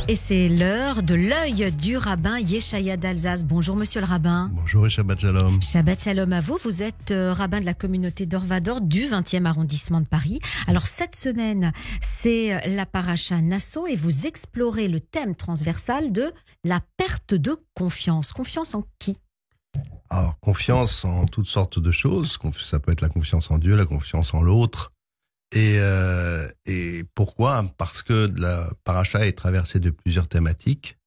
Et c'est l'heure de l'œil du rabbin Yeshaya d'Alsace. Bonjour monsieur le rabbin. Bonjour et Shabbat Shalom. Shabbat Shalom à vous. Vous êtes rabbin de la communauté d'Orvador du 20e arrondissement de Paris. Alors cette semaine, c'est la paracha Nasso et vous explorez le thème transversal de la perte de confiance. Confiance en qui ? Alors, confiance en toutes sortes de choses. Ça peut être la confiance en Dieu, la confiance en l'autre. Et pourquoi ? Parce que la paracha est traversée de plusieurs thématiques.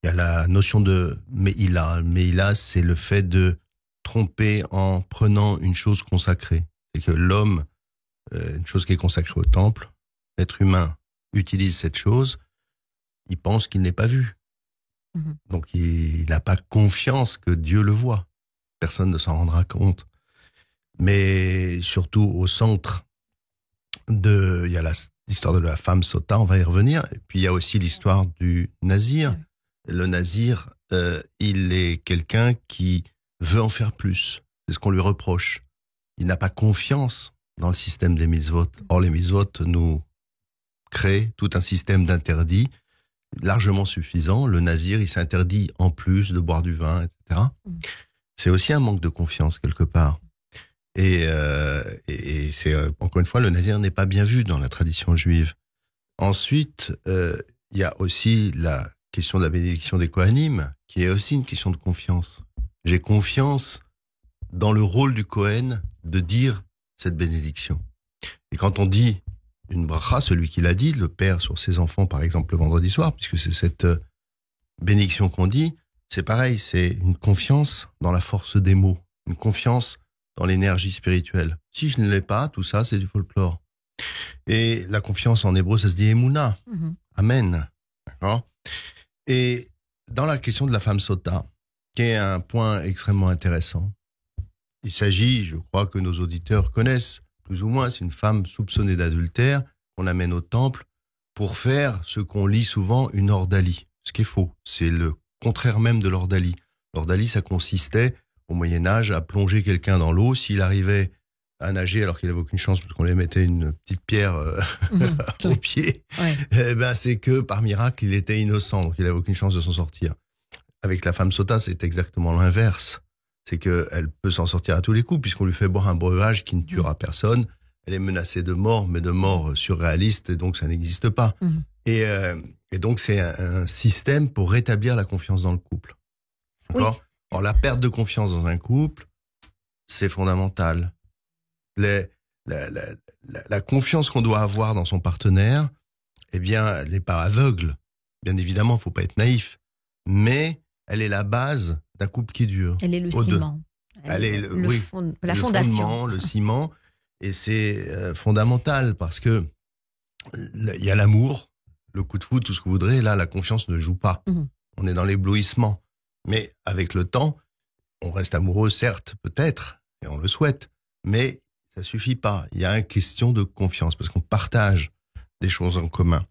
Il y a la notion de Meïla. Meïla, c'est le fait de tromper en prenant une chose consacrée. C'est que l'homme, une chose qui est consacrée au temple, l'être humain utilise cette chose, il pense qu'il n'est pas vu. Donc il n'a pas confiance que Dieu le voit. Personne ne s'en rendra compte. Mais surtout au centre, il y a l'histoire de la femme sota, on va y revenir. Et puis il y a aussi l'histoire du nazir. Le nazir, il est quelqu'un qui veut en faire plus. C'est ce qu'on lui reproche. Il n'a pas confiance dans le système des mitzvot. Or les mitzvot nous créent tout un système d'interdits largement suffisant. Le nazir, il s'interdit en plus de boire du vin, etc. C'est aussi un manque de confiance quelque part. Et c'est encore une fois, le nazir n'est pas bien vu dans la tradition juive. Ensuite, il y a aussi la question de la bénédiction des Kohanim, qui est aussi une question de confiance. J'ai confiance dans le rôle du Kohen de dire cette bénédiction. Et quand on dit une bracha, celui qui l'a dit, le père sur ses enfants, par exemple, le vendredi soir, puisque c'est cette bénédiction qu'on dit, c'est pareil, c'est une confiance dans la force des mots, une confiance dans l'énergie spirituelle. Si je ne l'ai pas, tout ça, c'est du folklore. Et la confiance en hébreu, ça se dit Emouna. Amen. D'accord ? Et dans la question de la femme sota, qui est un point extrêmement intéressant, il s'agit, je crois que nos auditeurs connaissent, plus ou moins, c'est une femme soupçonnée d'adultère qu'on amène au temple pour faire ce qu'on lit souvent une ordalie. Ce qui est faux. C'est le contraire même de l'ordalie. L'ordalie, ça consistait, au Moyen-Âge, à plonger quelqu'un dans l'eau. S'il arrivait à nager alors qu'il n'avait aucune chance parce qu'on lui mettait une petite pierre au pied, eh ben, c'est que par miracle, il était innocent. Donc, il n'avait aucune chance de s'en sortir. Avec la femme sota, c'est exactement l'inverse. C'est qu'elle peut s'en sortir à tous les coups, puisqu'on lui fait boire un breuvage qui ne tuera personne. Elle est menacée de mort, mais de mort surréaliste, et donc ça n'existe pas. Et donc c'est un système pour rétablir la confiance dans le couple. D'accord ? Alors la perte de confiance dans un couple, c'est fondamental. La confiance qu'on doit avoir dans son partenaire, eh bien, elle n'est pas aveugle. Bien évidemment, il ne faut pas être naïf. Mais elle est la base d'un couple qui dure. Elle est le ciment. Elle est la fondation. Fondement, le ciment. Et c'est fondamental parce que il y a l'amour, le coup de foudre, tout ce que vous voudrez. Là, la confiance ne joue pas. On est dans l'éblouissement. Mais avec le temps, on reste amoureux, certes, peut-être, et on le souhaite. Mais ça suffit pas. Il y a une question de confiance parce qu'on partage des choses en commun.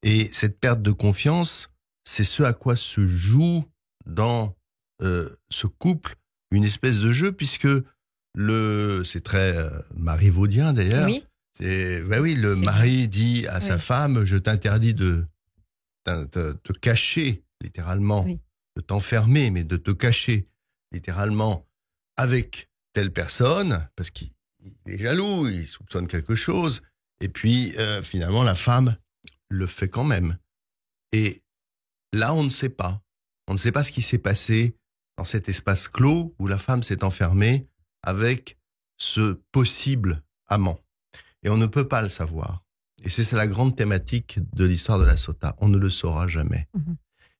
Et cette perte de confiance, c'est ce à quoi se joue dans ce couple une espèce de jeu, puisque c'est très marivaudien d'ailleurs. Oui. Le mari dit à sa femme, je t'interdis de te cacher, littéralement, de t'enfermer, mais de te cacher, littéralement, avec telle personne, parce qu'il est jaloux, il soupçonne quelque chose, et puis finalement la femme le fait quand même. Et là, on ne sait pas. On ne sait pas ce qui s'est passé dans cet espace clos où la femme s'est enfermée avec ce possible amant. Et on ne peut pas le savoir. Et c'est la grande thématique de l'histoire de la sota. On ne le saura jamais.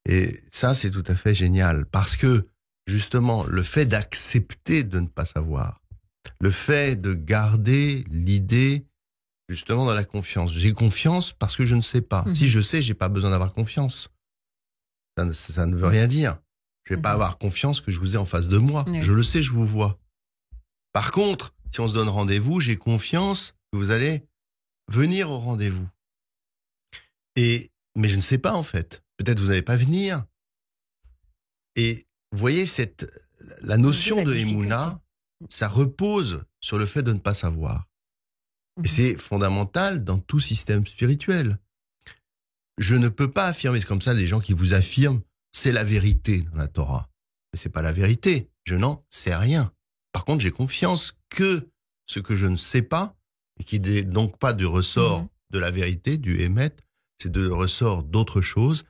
Et ça, c'est tout à fait génial. Parce que, justement, le fait d'accepter de ne pas savoir, le fait de garder l'idée, justement, dans la confiance. J'ai confiance parce que je ne sais pas. Si je sais, j'ai pas besoin d'avoir confiance. Ça ne veut rien dire. Je vais pas avoir confiance que je vous ai en face de moi. Je le sais, je vous vois. Par contre, si on se donne rendez-vous, j'ai confiance que vous allez venir au rendez-vous. Mais je ne sais pas en fait. Peut-être vous n'allez pas venir. Et vous voyez, la notion de Emouna, ça repose sur le fait de ne pas savoir. Et c'est fondamental dans tout système spirituel. je ne peux pas affirmer, c'est comme ça des gens qui vous affirment, c'est la vérité dans la Torah. Mais c'est pas la vérité, je n'en sais rien. Par contre, j'ai confiance que ce que je ne sais pas, et qui n'est donc pas du ressort de la vérité, du émet, c'est de ressort d'autre chose,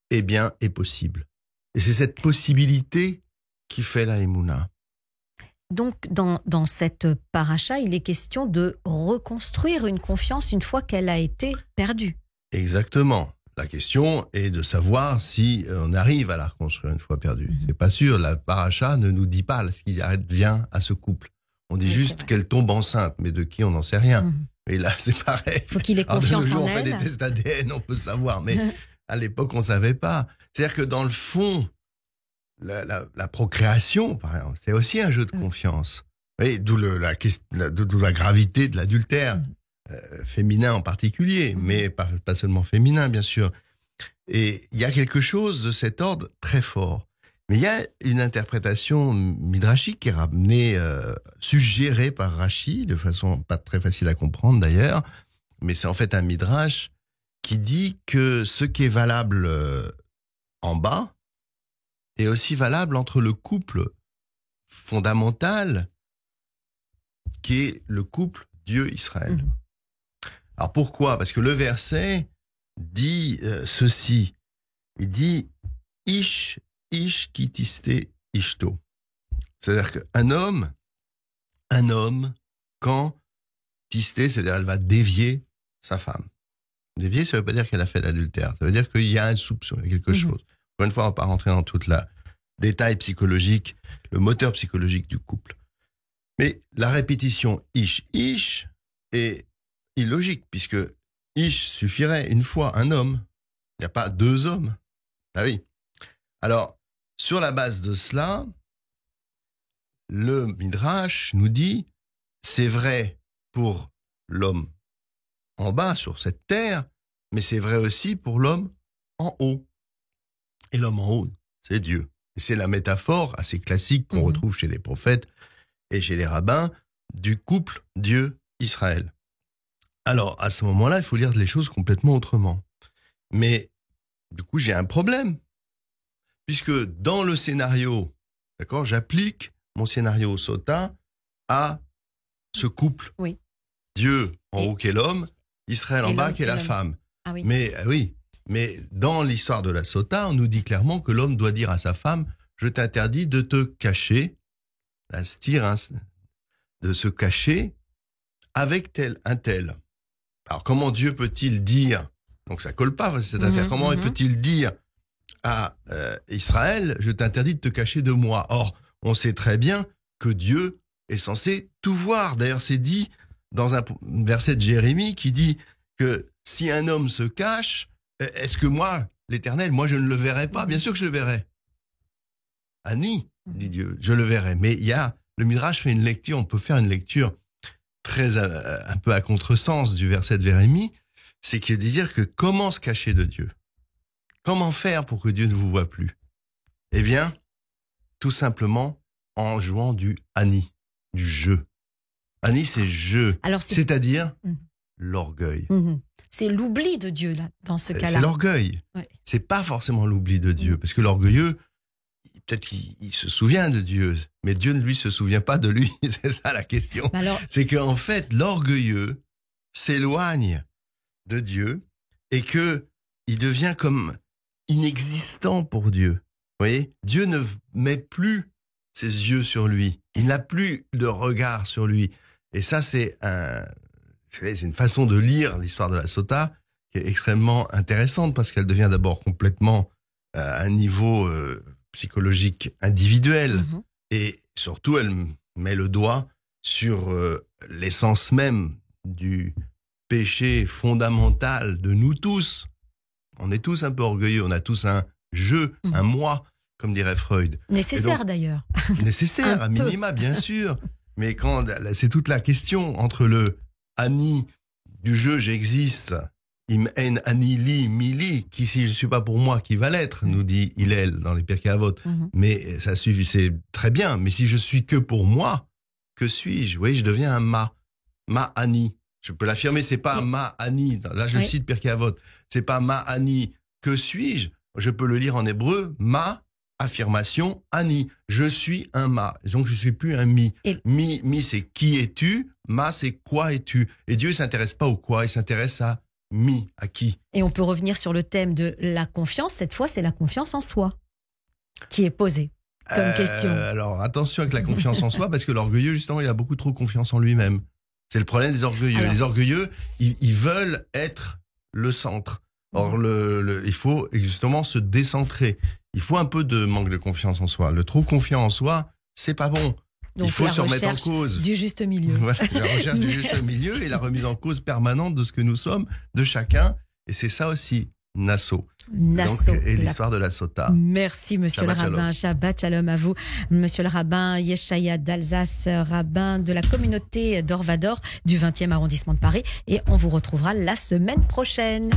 eh bien, est possible. Et c'est cette possibilité qui fait la Emouna. Donc, dans cette paracha, il est question de reconstruire une confiance une fois qu'elle a été perdue. Exactement. La question est de savoir si on arrive à la reconstruire une fois perdue. C'est pas sûr. La paracha ne nous dit pas ce qui advient à ce couple. On dit juste qu'elle tombe enceinte, mais de qui on n'en sait rien. Et là, c'est pareil. Il faut qu'il ait confiance en elle. On fait des tests ADN, on peut savoir, mais à l'époque, on savait pas. C'est-à-dire que dans le fond, la procréation, par exemple, c'est aussi un jeu de confiance. Oui, d'où la gravité de l'adultère, féminin en particulier, mais pas seulement féminin, bien sûr. Et il y a quelque chose de cet ordre très fort. Mais il y a une interprétation midrashique qui est ramenée, suggérée par Rashi, de façon pas très facile à comprendre d'ailleurs, mais c'est en fait un midrash qui dit que ce qui est valable en bas est aussi valable entre le couple fondamental qui est le couple Dieu-Israël. Alors pourquoi ? Parce que le verset dit ceci, il dit « Ish kitiste ishto ». C'est-à-dire qu'un homme, quand tisté, c'est-à-dire elle va dévier sa femme. Dévier, ça ne veut pas dire qu'elle a fait l'adultère, ça veut dire qu'il y a un soupçon, il y a quelque chose. Encore une fois, on ne va pas rentrer dans tout le détail psychologique, le moteur psychologique du couple. Mais la répétition ish est illogique, puisque ish suffirait une fois, un homme. Il n'y a pas deux hommes. Ah oui. Alors, sur la base de cela, le Midrash nous dit, c'est vrai pour l'homme en bas, sur cette terre, mais c'est vrai aussi pour l'homme en haut. Et l'homme en haut, c'est Dieu. Et c'est la métaphore assez classique qu'on retrouve chez les prophètes et chez les rabbins du couple Dieu-Israël. Alors, à ce moment-là, il faut lire les choses complètement autrement. Mais, du coup, j'ai un problème. Puisque dans le scénario, d'accord, j'applique mon scénario Sota à ce couple. Oui. Dieu en haut qui est l'homme, Israël en bas qui est la femme. Ah oui. Mais dans l'histoire de la Sota, on nous dit clairement que l'homme doit dire à sa femme, je t'interdis de te cacher, la stire, hein, de se cacher avec un tel. Alors comment Dieu peut-il dire, donc ça colle pas cette affaire, comment peut-il dire à Israël, je t'interdis de te cacher de moi. Or, on sait très bien que Dieu est censé tout voir. D'ailleurs, c'est dit dans un verset de Jérémie qui dit que si un homme se cache, est-ce que moi, l'Éternel, moi je ne le verrai pas ? Bien sûr que je le verrai. Annie, dit Dieu, je le verrai. Mais le Midrash fait une lecture, on peut faire une lecture très un peu à contresens du verset de Jérémie, c'est qu'il veut dire que comment se cacher de Dieu ? Comment faire pour que Dieu ne vous voie plus ? Eh bien, tout simplement en jouant du Annie, du jeu. Annie, c'est jeu, c'est-à-dire l'orgueil. C'est l'oubli de Dieu, là, dans ce cas-là. C'est l'orgueil. Ouais. C'est pas forcément l'oubli de Dieu, parce que l'orgueilleux, peut-être qu'il se souvient de Dieu, mais Dieu ne lui se souvient pas de lui. C'est ça la question. C'est qu'en fait, l'orgueilleux s'éloigne de Dieu et que il devient comme inexistant pour Dieu. Vous voyez, Dieu ne met plus ses yeux sur lui. Il n'a plus de regard sur lui. Et ça, c'est une façon de lire l'histoire de la Sota qui est extrêmement intéressante parce qu'elle devient d'abord complètement à un niveau psychologique individuel. Et surtout, elle met le doigt sur l'essence même du péché fondamental de nous tous. On est tous un peu orgueilleux, on a tous un jeu, un moi, comme dirait Freud. Nécessaire donc, d'ailleurs. Nécessaire, à minima, bien sûr. Mais c'est toute la question entre le Annie du jeu, j'existe, im en Annie li, mili, qui si je ne suis pas pour moi, qui va l'être, nous dit Hillel dans les Pirkei Avot. Mais ça suffit, c'est très bien. Mais si je suis que pour moi, que suis-je ? Vous voyez, je deviens un ma Annie. Je peux l'affirmer, c'est pas ma ani. Là, je cite Pirkei Avot. C'est pas ma ani. Que suis-je? Je peux le lire en hébreu. Ma affirmation ani. Je suis un ma. Donc, je suis plus un mi. Mi, c'est qui es-tu? Ma, c'est quoi es-tu? Et Dieu, il s'intéresse pas au quoi. Il s'intéresse à mi, à qui. Et on peut revenir sur le thème de la confiance. Cette fois, c'est la confiance en soi qui est posée comme question. Alors, attention avec la confiance en soi, parce que l'orgueilleux, justement, il a beaucoup trop confiance en lui-même. C'est le problème des orgueilleux. Alors, les orgueilleux, ils veulent être le centre. Or, il faut justement se décentrer. Il faut un peu de manque de confiance en soi. Le trop confiant en soi, c'est pas bon. Donc, il faut se remettre en cause. Du juste milieu. Voilà, la recherche du juste milieu et la remise en cause permanente de ce que nous sommes, de chacun. Et c'est ça aussi, Nassau. Et l'histoire de la Sota. Merci, monsieur le rabbin. Shabbat shalom à vous. Monsieur le rabbin Yeshaya d'Alsace, rabbin de la communauté d'Orvador du 20e arrondissement de Paris. Et on vous retrouvera la semaine prochaine.